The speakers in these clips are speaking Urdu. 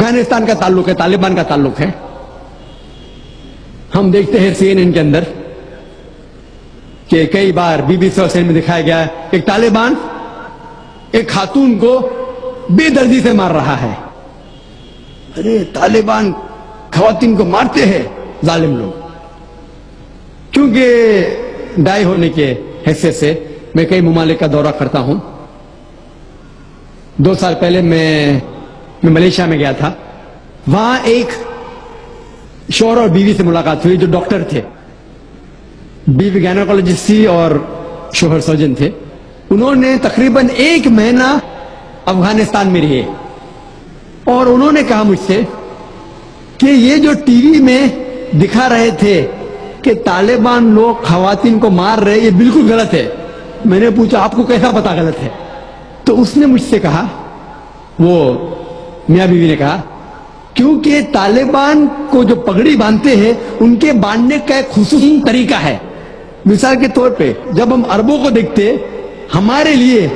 افغانستان کا تعلق ہے, طالبان کا تعلق ہے. ہم دیکھتے ہیں CNN کے اندر کہ کئی بار BBC اور CNN میں دکھایا گیا ہے ایک طالبان ایک خاتون کو بے دردی سے مار رہا ہے. ارے طالبان خواتین کو مارتے ہیں ظالم لوگ. کیونکہ دائی ہونے کے حیثیت سے میں کئی ممالک کا دورہ کرتا ہوں. 2 سال پہلے میں ملیشیا میں گیا تھا. وہاں ایک شوہر اور بیوی سے ملاقات ہوئی جو ڈاکٹر تھے. بیوی گائنیکولوجسٹ تھی اور شوہر سرجن تھے. انہوں نے تقریباً 1 مہینہ افغانستان میں رہے اور انہوں نے کہا مجھ سے کہ یہ جو ٹی وی میں دکھا رہے تھے کہ طالبان لوگ خواتین کو مار رہے, یہ بالکل غلط ہے. میں نے پوچھا آپ کو کیسا پتا غلط ہے؟ تو اس نے مجھ سے کہا, وہ میاں بیوی نے کہا, کیونکہ طالبان کو جو پگڑی باندھتے ہیں ان کے باندھنے کا ایک خصوصی طریقہ ہے. مثال کے طور پہ جب ہم عربوں کو دیکھتے, ہمارے لیے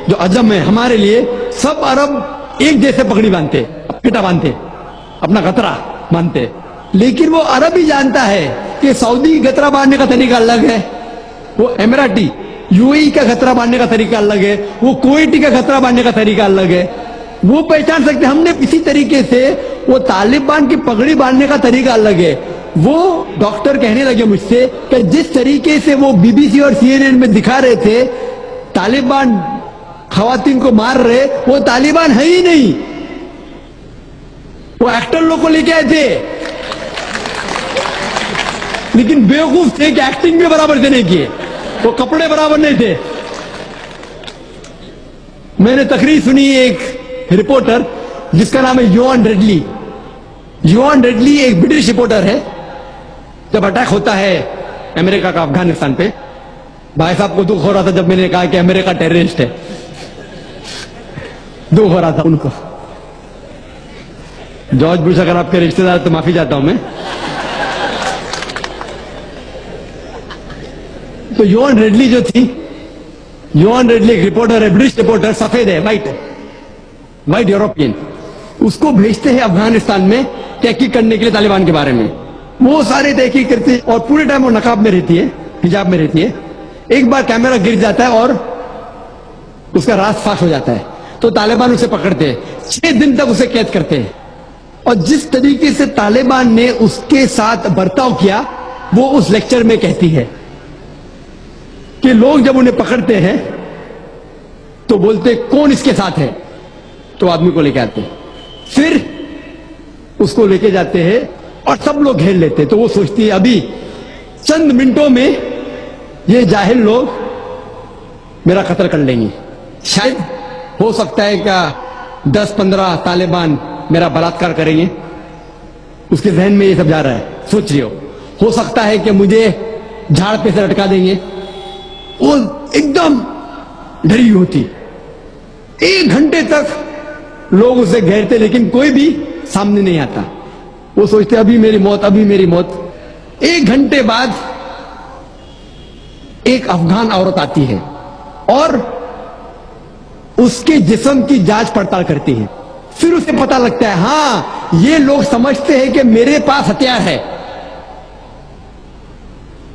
جو عجم ہے, ہمارے لیے سب عرب ایک جیسے پگڑی باندھتے, پیٹا باندھتے, اپنا گترا باندھتے. لیکن وہ عرب ہی جانتا ہے کہ سعودی گترا باندھنے کا طریقہ الگ ہے, وہ اماراتی UAE کا گترا باندھنے کا طریقہ الگ ہے, وہ کویٹی کا گترا باندھنے کا طریقہ الگ ہے. وہ پہچان سکتے. ہم نے اسی طریقے سے وہ طالبان کی پگڑی باندھنے کا طریقہ الگ ہے. وہ ڈاکٹر کہنے لگے مجھ سے کہ جس طریقے سے وہ BBC اور CNN میں دکھا رہے تھے طالبان خواتین کو مار رہے, وہ طالبان ہے ہی نہیں, وہ ایکٹر لوگ کو لے کے آئے تھے. لیکن بیوقوف تھے کہ ایکٹنگ بھی برابر سے نہیں کیے, وہ کپڑے برابر نہیں تھے. میں نے تقریر سنی ایک رپورٹر جس کا نام ہے یوان ریڈلی. یوان ریڈلی ایک برٹش رپورٹر ہے. جب اٹیک ہوتا ہے امریکہ کا افغانستان پہ, بھائی صاحب کو دکھ ہو رہا تھا جب میں نے کہا کہ امریکہ ٹیررسٹ ہے, دکھ ہو رہا تھا ان کو. جارج بش اگر آپ کے رشتہ دار تو معافی چاہتا ہوں میں. تو یوان ریڈلی جو تھی, یوان ریڈلی ایک رپورٹر ہے, برٹش رپورٹر, سفید ہے, وائٹ یورپین. اس کو بھیجتے ہیں افغانستان میں تحقیق کرنے کے لیے طالبان کے بارے میں. وہ سارے تحقیق کرتے ہیں اور پورے ٹائم وہ نقاب میں رہتی ہے, حجاب میں رہتی ہے. ایک بار کیمرہ گر جاتا ہے اور اس کا راز فاش ہو جاتا ہے تو طالبان اسے پکڑتے ہیں, 6 دن تک اسے قید کرتے ہیں. اور جس طریقے سے طالبان نے اس کے ساتھ برتاؤ کیا وہ اس لیکچر میں کہتی ہے کہ لوگ جب انہیں پکڑتے ہیں تو بولتے کون اس کے ساتھ ہے, تو آدمی کو لے کے آتے, پھر اس کو لے کے جاتے ہیں اور سب لوگ گھیر لیتے. تو وہ سوچتی ہے ابھی چند منٹوں میں یہ جاہل لوگ میرا قتل کر لیں گے. شاید ہو سکتا ہے کہ 10-15 طالبان میرا بلاತ್ಕಾರ کریں گے. اس کے ذہن میں یہ سب جا رہا ہے, سوچ رہی ہو سکتا ہے کہ مجھے جھاڑ پہ سے لٹکا دیں گے. وہ ایک دم ڈری ہوتی. 1 گھنٹے تک لوگ اسے گھیرتے لیکن کوئی بھی سامنے نہیں آتا. وہ سوچتے ابھی میری موت, ابھی میری موت. 1 گھنٹے بعد ایک افغان عورت آتی ہے اور اس کے جسم کی جانچ پڑتال کرتی ہے. پھر اسے پتہ لگتا ہے ہاں یہ لوگ سمجھتے ہیں کہ میرے پاس ہتھیار ہے.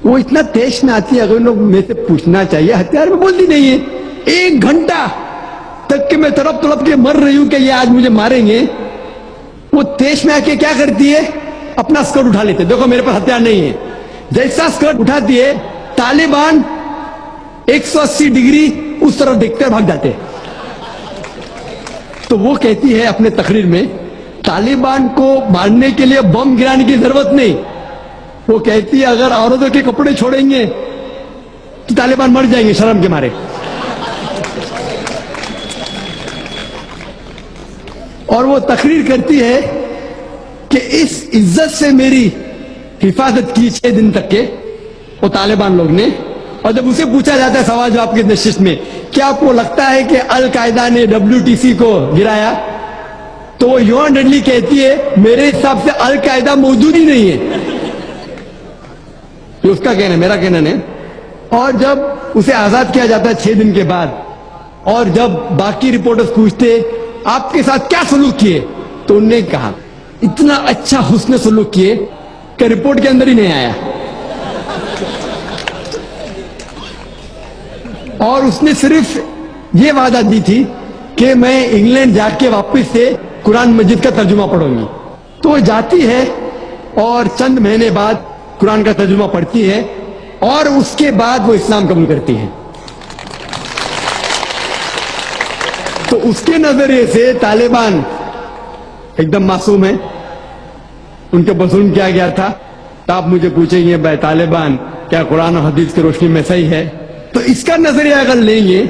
وہ اتنا تیش میں آتی ہے, اگر لوگ میں سے پوچھنا چاہیے ہتھیار میں, بولتی نہیں ہے. 1 گھنٹہ تک کہ میں تڑپ کے مر رہی ہوں کہ یہ آج مجھے ماریں گے. وہ تیش میں آ کے کیا کرتی ہے, اپنا سکرٹ اٹھا لیتے, دیکھو میرے پاس ہتھیار نہیں ہے. جیسا سکرٹ اٹھاتی ہے طالبان 180 ڈگری اس طرف دیکھتے بھاگ جاتے. تو وہ کہتی ہے اپنے تقریر میں طالبان کو مارنے کے لیے بم گرانے کی ضرورت نہیں. وہ کہتی ہے اگر عورتوں کے کپڑے چھوڑیں گے تو طالبان مر جائیں گے شرم کے مارے. اور وہ تقریر کرتی ہے کہ اس عزت سے میری حفاظت کی 6 دن تک کے وہ طالبان لوگ نے. اور جب اسے پوچھا جاتا ہے سوال جواب کی نشست میں کیا آپ کو لگتا ہے کہ القاعدہ نے WTC کو گرایا, تو وہ یوان ریڈلی کہتی ہے میرے حساب سے القاعدہ موجود ہی نہیں ہے. یہ اس کا کہنا ہے, میرا کہنا نہیں. اور جب اسے آزاد کیا جاتا ہے 6 دن کے بعد, اور جب باقی رپورٹرز پوچھتے آپ کے ساتھ کیا سلوک کیے, تو انہوں نے کہا اتنا اچھا حسن سلوک کیے کہ رپورٹ کے اندر ہی نہیں آیا. اور اس نے صرف یہ وعدہ دی تھی کہ میں انگلینڈ جا کے واپس سے قرآن مجید کا ترجمہ پڑھوں گی. تو وہ جاتی ہے اور چند مہینے بعد قرآن کا ترجمہ پڑھتی ہے اور اس کے بعد وہ اسلام قبول کرتی ہے. تو اس کے نظریے سے طالبان ایک دم معصوم ہیں. ان کے اوپر ظلم کیا گیا تھا. تو آپ مجھے پوچھیں گے بھائی طالبان کیا قرآن و حدیث کی روشنی میں صحیح ہے؟ تو اس کا نظریہ اگر لیں گے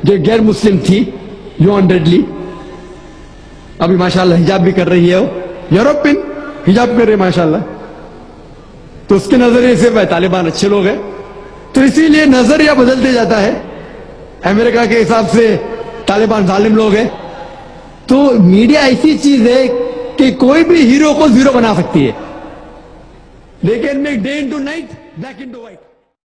جو غیر مسلم تھی یوان ڈڈلی، ابھی ماشاءاللہ حجاب بھی کر رہی ہے، وہ یورپین حجاب کر رہے ہیں ماشاءاللہ، تو اس کے نظریے سے بھائی طالبان اچھے لوگ ہیں. تو اسی لیے نظریہ بدلتے جاتا ہے. امریکہ کے حساب سے طالبان ظالم لوگ ہیں. تو میڈیا ایسی چیز ہے کہ کوئی بھی ہیرو کو زیرو بنا سکتی ہے. They can make day into night, black into white.